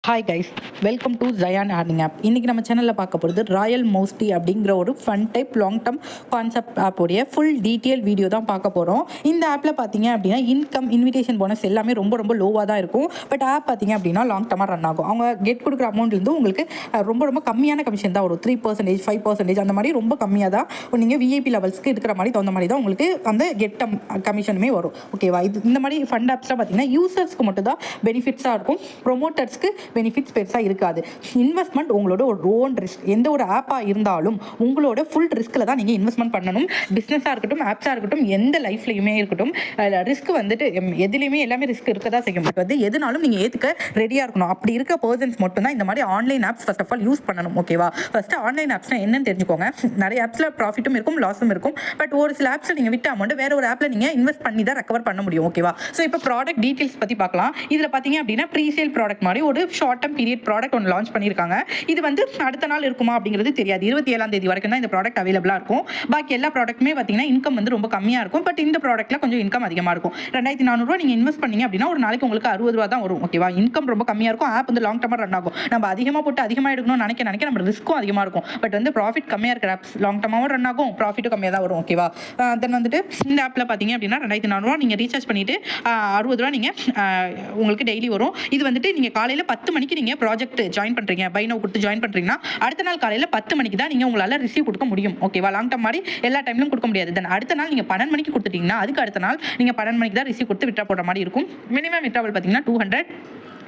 Hi guys, welcome to Zion earning app. இன்றைக்கி நம்ம சேனலில் பார்க்க போகிறது ராயல் மோஸ்டி அப்படிங்கிற ஒரு fun type long term concept ஆப்போடைய ஃபுல் டீட்டெயில் வீடியோ தான் பார்க்க போகிறோம். இந்த ஆப்பில் பார்த்தீங்க அப்படின்னா இன்கம், இன்விடேஷன் போனஸ் எல்லாமே ரொம்ப ரொம்ப லோவாக தான் இருக்கும். பட் ஆப் பார்த்தீங்க அப்படின்னா லாங் டர்மாக ரன் ஆகும். அவங்க கெட் கொடுக்குற அமௌண்ட்லேருந்து உங்களுக்கு ரொம்ப கம்மியான கமிஷன் தான் வரும். 3%, 5% அந்த மாதிரி ரொம்ப கம்மியாக தான். நீங்கள் விஐபி லெவல்ஸ்க்கு இருக்கிற மாதிரி தகுந்த மாதிரி தான் உங்களுக்கு அந்த கெட் கமிஷனுமே வரும். ஓகேவா? இந்த மாதிரி ஃபண்ட் ஆப்ஸில் பார்த்தீங்கன்னா யூசர்ஸ்க்கு மட்டும் தான் பெனிஃபிட்ஸாக இருக்கும். ப்ரொமோட்டர்ஸ்க்கு பெனிஃபிட்ஸ் பெருசாக இருக்காது. இன்வெஸ்ட்மெண்ட் உங்களோட ஒரு ஓன் ரிஸ்க். எந்த ஒரு ஆப்பாக இருந்தாலும் உங்களோட ஃபுல் ரிஸ்கில் தான் நீங்கள் இன்வெஸ்ட்மெண்ட் பண்ணணும். பிஸ்னஸாக இருக்கட்டும், ஆப்ஸாக இருக்கட்டும், எந்த லைஃப்லையுமே இருக்கட்டும், ரிஸ்க் வந்துட்டு எதுலேயுமே எல்லாமே ரிஸ்க் இருக்க தான் செய்யும். பட் வந்து எதுனாலும் நீங்கள் ஏற்றுக்க ரெடியாக இருக்கணும். அப்படி இருக்க பர்சன்ஸ் மட்டும் தான் இந்த மாதிரி online apps first of all use பண்ணணும். ஓகேவா? ஃபஸ்ட்டு ஆன்லைன் ஆப்ஸ்னால் என்னன்னு தெரிஞ்சுக்கோங்க. நிறைய ஆப்ஸில் ப்ராஃபிட்டும் இருக்கும், லாஸும் இருக்கும். பட் ஒரு சில ஆப்ஸில் நீங்கள் விட்ட அமௌண்ட் வேற ஒரு ஆப்பில் நீங்கள் இன்வெஸ்ட் பண்ணி தான் ரெக்கவர் பண்ண முடியும். ஓகேவா? ஸோ இப்போ ப்ராடக்ட் டீட்டெயில்ஸ் பற்றி பார்க்கலாம். இதில் பார்த்தீங்க அப்படின்னா ப்ரீசேல் ப்ராடக்ட் மாதிரி ஒரு ஷார்ட் டர்ம் பீரியட் ப்ராடக்ட் ஒன்று லான்ச் பண்ணியிருக்காங்க. இது வந்து அடுத்த நாள் இருக்குமா அப்படிங்கிறது தெரியாது. 27ஆம் தேதி வரைக்கும் தான் இந்த ப்ராடக்ட் அவைலபிளாக இருக்கும். பாக்கி எல்லா ப்ராடக்ட்டுமே பார்த்தீங்கன்னா இன்கம் வந்து ரொம்ப கம்மியாக இருக்கும். பட் இந்த ப்ராடக்ட்டில் கொஞ்சம் இன்கம் அதிகமாக இருக்கும். 2400 நீங்கள் இன்வெஸ்ட் பண்ணீங்க அப்படின்னா ஒரு நாளைக்கு உங்களுக்கு 60 ரூபா தான் வரும். ஓகேவா? இன்கம் ரொம்ப கம்மியாக இருக்கும். ஆப் வந்து லாங் டர்மாக ரன் ஆகும். நம்ம அதிகமாக போட்டு அதிகமாக எடுக்கணும்னு நினைக்க நம்ம ரிஸ்க்கும் அதிகமாக இருக்கும். பட் வந்து ப்ராஃபிட் கம்மியாக இருக்கிற ஆப்ஸ் லாங் டர்மாகவும் ரன் ஆகும், ப்ராஃபிட்டும் கம்மியாக தான் வரும். ஓகேவா? தென் வந்துட்டு இந்த ஆப்பில் பார்த்தீங்க அப்படின்னா 2400 நீங்கள் ரீசார்ஜ் பண்ணிட்டு 60 ரூபா நீங்கள் உங்களுக்கு டெய்லி வரும். இது வந்துட்டு நீங்கள் காலையில் 10 மணிக்கு நீங்கள் ப்ராஜெக்ட் ஜாயின் பண்ணுறீங்க, பை நவ் கொடுத்து ஜாயின் பண்ணுறீங்கன்னா அடுத்த நாள் காலையில் 10 மணிக்கு தான் நீங்கள் உங்களால் ரிசீவ் கொடுக்க முடியும். ஓகேவா? லாங் டர்ம் மாதிரி எல்லா டைம்லையும் கொடுக்க முடியாது. தென் அடுத்த நாள் நீங்கள் 12 மணிக்கு கொடுத்துட்டீங்கன்னா அதுக்கு அடுத்த நாள் நீங்கள் 12 மணிக்கு தான் ரிசீவ் கொடுத்து விட்ரா போடுற மாதிரி இருக்கும். மினிமம் விட்ராவல் பார்த்தீங்கன்னா 200.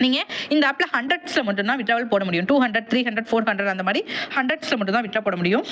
நீங்கள் இந்த ஆப்பில் 100ஸில் மட்டும்தான் விட்ராவல் போட முடியும். 200, 300, 400 அந்த மாதிரி 100ஸில் மட்டும் தான் விட்ரா போட முடியும்.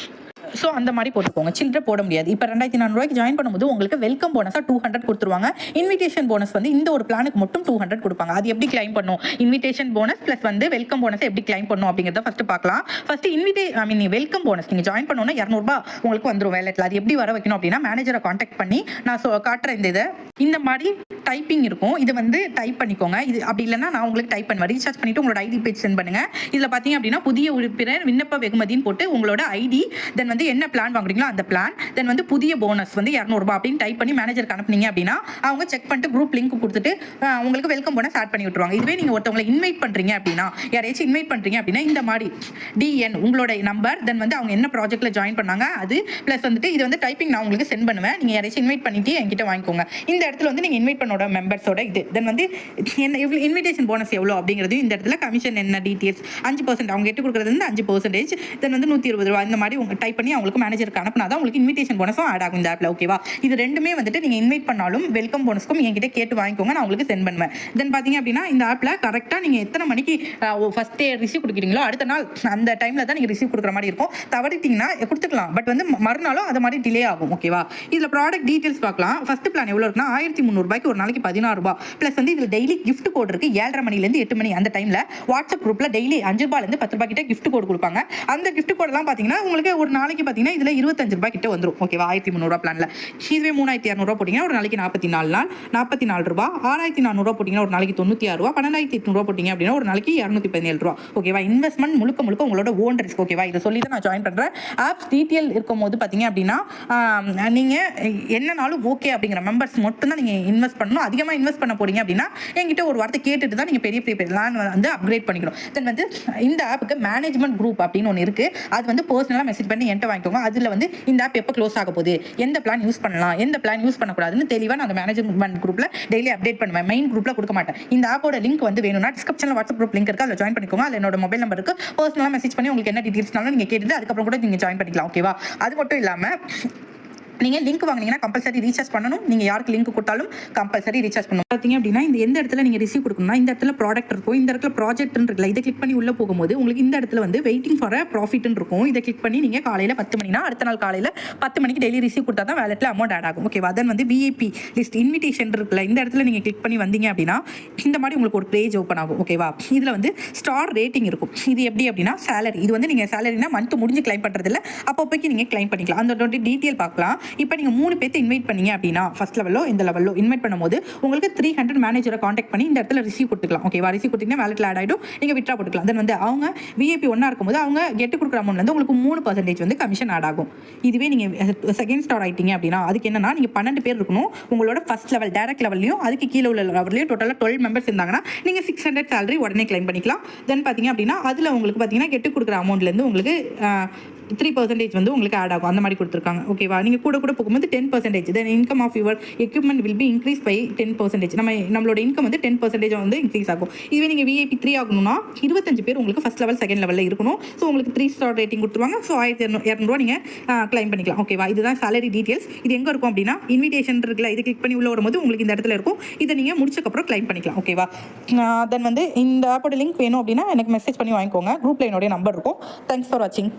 ஸோ அந்த மாதிரி போட்டுக்கோங்க. சில்லற போட முடியாது. இப்போ 2400 ஜாயின் பண்ணும்போது உங்களுக்கு வெல்கம் போனஸாக 200 கொடுத்துருவாங்க. இன்விடேஷன் போனஸ் வந்து இந்த ஒரு பிளானுக்கு மட்டும் 200 கொடுப்பாங்க. அது எப்படி கிளைம் பண்ணும்? இன்விடேஷன் போனஸ் ப்ளஸ் வந்து வெல்கம் போனஸ் எப்படி கிளைம் பண்ணும் அப்படிங்கிறத ஃபஸ்ட்டு பார்க்கலாம். ஃபஸ்ட்டு வெல்கம் போனஸ் நீங்கள் ஜாயின் பண்ணோன்னா 200 ரூபா உங்களுக்கு வந்துடும் வேலெட்டில். அது எப்படி வர வைக்கணும் அப்படின்னா மேனேஜரை காண்டாக்ட் பண்ணி நான் காட்டுறேன். இந்த மாதிரி டைப்பிங் இருக்கும். இது வந்து டைப் பண்ணிக்கோங்க. இது அப்படி இல்லைன்னா நான் உங்களுக்கு டைப் பண்ணுவேன். ரீசார்ஜ் பண்ணிவிட்டு உங்களோட ஐடி பேஜ் சென்ட் பண்ணுங்கள். இதில் பார்த்தீங்க அப்படின்னா புதிய உறுப்பினர் விண்ணப்ப வெகுமதின்னு போட்டு உங்களோட ஐடி, தென் வந்து என்ன பிளான் வாங்குறீங்களோ அந்த பிளான், தென் வந்து புதிய போனஸ் வந்து 200 ரூபாய் அப்படின்னு டைப் பண்ணி மேனேஜருக்கு அனுப்புனீங்க அப்படின்னா அவங்க செக் பண்ணிட்டு குரூப் லிங்க் கொடுத்துட்டு உங்களுக்கு வெல்கம் போனஸ் ஆட் பண்ணி விட்டுருவாங்க. இதுவே நீங்கள் ஒருத்தவங்களை இன்வைட் பண்ணுறீங்க அப்படின்னா, யாரையாச்சும் இன்வைட் பண்ணுறீங்க அப்படின்னா இந்த மாதிரி டிஎன் உங்களோட நம்பர், தென் வந்து அவங்க என்ன ப்ராஜெக்ட்டில் ஜாயின் பண்ணாங்க அது, ப்ளஸ் வந்துட்டு இது வந்து டைப்பிங் நான் உங்களுக்கு சென்ட் பண்ணுவேன். நீங்கள் யாரையாச்சும் இன்வைட் பண்ணிட்டு என்கிட்ட வாங்கிக்கோங்க. இந்த இடத்துல வந்து நீங்கள் இன்வைட் பண்ணோட மெம்பர்ஸோட இது, தென் வந்து என்ன இன்விடேஷன் போனஸ் எவ்வளோ அப்படிங்கிறது, இந்த இடத்துல கமிஷன் என்ன டீட்டெயில்ஸ் 5% அவங்க எட்டு கொடுக்குறது வந்து 5%, தென் வந்து 120 ரூபா இந்த மாதிரி உங்க டைப் பண்ணி அவங்களுக்கு மேனேஜருக்கு அனுப்புனா தான் உங்களுக்கு இன்விடேஷன் போனஸும் ஆட் ஆகும் இந்த ஆப்ல. ஓகேவா? இது ரெண்டுமே வந்துட்டு நீங்கள் இன்வைட் பண்ணாலும் வெல்கம் போனஸ்க்கும் என்கிட்ட கேட்டு வாங்கிக்கோங்க, நான் உங்களுக்கு சென்ட் பண்ணுவேன். தென் பார்த்தீங்க அப்படின்னா இந்த ஆப்ல கரெக்டாக நீங்கள் எத்தனை மணிக்கு ஃபர்ஸ்ட் டே ரிசீவ் கொடுக்குறீங்களோ அடுத்த நாள் அந்த டைமில் தான் நீங்கள் ரிசீவ் கொடுக்குற மாதிரி இருக்கும். தவறிட்டீங்கன்னா கொடுத்துக்கலாம், பட் வந்து மறுநாளும் அது மாதிரி டிலே ஆகும். ஓகேவா? இதில் ப்ராடக்ட் டீட்டெயில்ஸ் பார்க்கலாம். ஃபர்ஸ்ட் பிளான் எவ்வளோ இருக்குன்னா 1300 ரூபாய்க்கு ஒரு நாளைக்கு 16 ரூபாய் ப்ளஸ் வந்து இதில் டெய்லி கிஃப்ட் கோட் இருக்கு. 7:30 மணிலேருந்து 8 மணி அந்த டைமில் வாட்ஸ்அப் குரூப்பில் டெய்லி 5 ரூபாயிலேருந்து 10 ரூபாய் கிட்ட கிஃப்ட் கோட் கொடுப்பாங்க. அந்த கிஃப்ட் கோடெல்லாம் பார்த்தீங்கன்னா உங்களுக்கு ஒரு நாளைக்கு பார்த்தீங்கன்னா இதில் 25 ரூபாய் கிட்ட வந்துடும். ஓகேவா? 1300 ரூபா பிளான்ல. இதுவே 3200 போட்டிங்கன்னா ஒரு நாளைக்கு 44 நாள் 44 ரூபா. 6400 போட்டிங்கன்னா ஒரு நாளைக்கு 96 ரூபா. 12800 போட்டிங்க அப்படின்னா ஒரு நாளைக்கு 217 ரூபா. ஓகேவா? இன்வெஸ்ட்மெண்ட் முழுக்க உங்களோட ஓன் ரிஸ்க். ஓகேவா? இதை சொல்லி தான் நான் ஜாயின் பண்ணுறேன். ஆப்ஸ் டீட்டெயில் இருக்கும் போது பார்த்தீங்க அப்படின்னா நீங்கள் என்னனாலும் ஓகே அப்படிங்கிற மெம்பர்ஸ் மட்டும் தான் நீங்கள் இன்வெஸ்ட் பண்ணணும். அதிகமாக இன்வெஸ்ட் பண்ண போறீங்க அப்படின்னா என்கிட்ட ஒரு வார்த்தை கேட்டுட்டு தான் நீங்கள் பெரிய பிளான் வந்து அப்கிரேட் பண்ணிக்கணும். தென் வந்து இந்த ஆப்புக்கு மேனேஜ்மெண்ட் குரூப் அப்படின்னு ஒன்று இருக்குது. அது வந்து பர்சனலாக மெசேஜ் பண்ணி என்கிட்ட வாங்கிக்கோங்க. அதில் வந்து இந்த ஆப் எப்போ க்ளோஸ் ஆக போகுது, எந்த பிளான் யூஸ் பண்ணலாம், எந்த பிளான் யூஸ் பண்ணக்கூடாதுன்னு தெளிவாக நான் அந்த மேனேஜ்மெண்ட் குரூப்பில் டெய்லி அப்டேட் பண்ணுவேன். மெயின் குரூப்பில் கொடுக்க மாட்டேன். இந்த ஆப்போட லிங்க் வந்து வேணும்னா டிஸ்கிரிப்ஷனில் வாட்ஸ்அப் குரூப் லிங்க் இருக்குது, அதில் ஜாயின் பண்ணிக்கோங்க. அதில் என்னோட மொபைல் நம்பருக்கு பர்சனலாக மெசேஜ் பண்ணி உங்களுக்கு என்ன டீட்டெயில்ஸ்னாலும் நீங்கள் கேட்டுட்டு அதுக்கப்புறம் கூட நீங்கள் ஜாயின் பண்ணிக்கலாம். ஓகேவா? அது மட்டும் இல்லாமல் நீங்கள் லிங்க் வாங்கினீங்கன்னா கம்பல்சரி ரீசார்ஜ் பண்ணணும். நீங்கள் யாருக்கு லிங்க் கொடுத்தாலும் கம்பல்சரி ரீசார்ஜ் பண்ணணும். பார்த்தீங்க அப்படின்னா இந்த எந்த இடத்துல நீங்கள் ரிசீவ் கொடுக்கணும்னா இந்த இடத்துல ப்ராடக்ட் இருக்கும், இந்த இடத்துல ப்ராஜெக்ட் இருக்குல்ல, இதை கிளிக் பண்ணி உள்ளே போகும்போது உங்களுக்கு இந்த இடத்துல வந்து வெயிட்டிங் ஃபார் ப்ராஃபிட் இருக்கும். இதை கிளிக் பண்ணி நீங்கள் காலையில் 10 மணினா அடுத்த நாள் காலையில் 10 மணிக்கு டெய்லி ரிசீவ் கொடுத்தா தான் வேலெட்டில் அமௌண்ட் ஆட் ஆகும். ஓகேவா? அதன் வந்து விஐபி லிஸ்ட் இன்விடேஷன் இருக்குல்ல, இந்த இடத்துல நீங்கள் கிளிக் பண்ணி வந்தீங்க அப்படின்னா இந்த மாதிரி உங்களுக்கு ஒரு பேஜ் ஓப்பன் ஆகும். ஓகேவா? இதில் வந்து ஸ்டார் ரேட்டிங் இருக்கும். இது எப்படி அப்படின்னா சேலரி, இது வந்து நீங்கள் சேலரினா மந்த் முடிஞ்சு கிளைம் பண்ணுறதில்ல, அப்போதைக்கு நீங்கள் கிளைம் பண்ணிக்கலாம். அந்த டீட்டெயில் பார்க்கலாம். இப்போ நீங்கள் 3 பேர்த்து இன்வைட் பண்ணீங்க அப்படின்னா ஃபர்ஸ்ட் லெவலோ இந்த லெவலோ இன்வைட் பண்ணும்போது உங்களுக்கு 300 மேனேஜரை காண்டாக்ட் பண்ணி இந்த இடத்துல ரிசீவ் கொடுத்துக்கலாம். ஓகேவா? ரிசீவ் கொடுத்தீங்கன்னா வேலெட்டில் ஆட் ஆகிடும், நீங்கள் விட்ரா போட்டுக்கலாம். தென் வந்து அவங்க விஐபி ஒன்றா இருக்கும்போது அவங்க கெட்டு கொடுக்குற அமௌண்ட்லேருந்து உங்களுக்கு 3% வந்து கமிஷன் ஆட் ஆகும். இதுவே நீங்கள் செகண்ட் ஸ்டார் ஆகிட்டீங்க அப்படின்னா அதுக்கு என்னன்னா நீங்கள் 12 பேர் இருக்கணும் உங்களோட ஃபர்ஸ்ட் லெவல் டேரக்ட் லெவல்லையும், அதுக்கு கீழே உள்ள லெவல்லையும் டோட்டலாக 12 மெம்பர்ஸ் இருந்தாங்கன்னா நீங்கள் 600 சேலரி உடனே கிளைம் பண்ணிக்கலாம். தென் பார்த்தீங்க அப்படின்னா அதில் உங்களுக்கு பார்த்தீங்கன்னா கெட்டு கொடுக்குற அமௌண்ட்லேருந்து உங்களுக்கு 3% வந்து உங்களுக்கு ஆட் ஆகும். அந்த மாதிரி கொடுத்துருக்காங்க. ஓகேவா? நீங்கள் கூட போகும்போது 10%. Then income of your equipment will be increase by 10%. நம்மளோட இன்கம் வந்து 10% வந்து இன்க்ரீஸ் ஆகும். இதுவே நீங்கள் விஐபி 3 ஆகணும்னா 25 பேர் உங்களுக்கு ஃபர்ஸ்ட் லெவல் செகண்ட் லெவலில் இருக்கணும். ஸோ உங்களுக்கு 3 ஸ்டார் ரேட்டிங் கொடுத்துருவாங்க. ஸோ 1200 நீங்கள் கிளைம் பண்ணிக்கலாம். ஓகேவா? இதுதான் சேலரி டீட்டெயில்ஸ். இது எங்கே இருக்கும் அப்படின்னா இன்விடேஷன் இருக்குல்ல, இது கிளிக் பண்ணி உள்ள வரும்போது உங்களுக்கு இந்த இடத்துல இருக்கும். இதை நீங்கள் முடிச்சக்கப்புறம் கிளைம் பண்ணிக்கலாம். ஓகேவா? தென் வந்து இந்த ஆப்போட லிங்க் வேணும் அப்படின்னா எனக்கு மெசேஜ் பண்ணி வாங்கிக்கோங்க. குரூப்பில் என்னுடைய நம்பர் இருக்கும். தேங்க்ஸ் ஃபார் வாட்சிங்.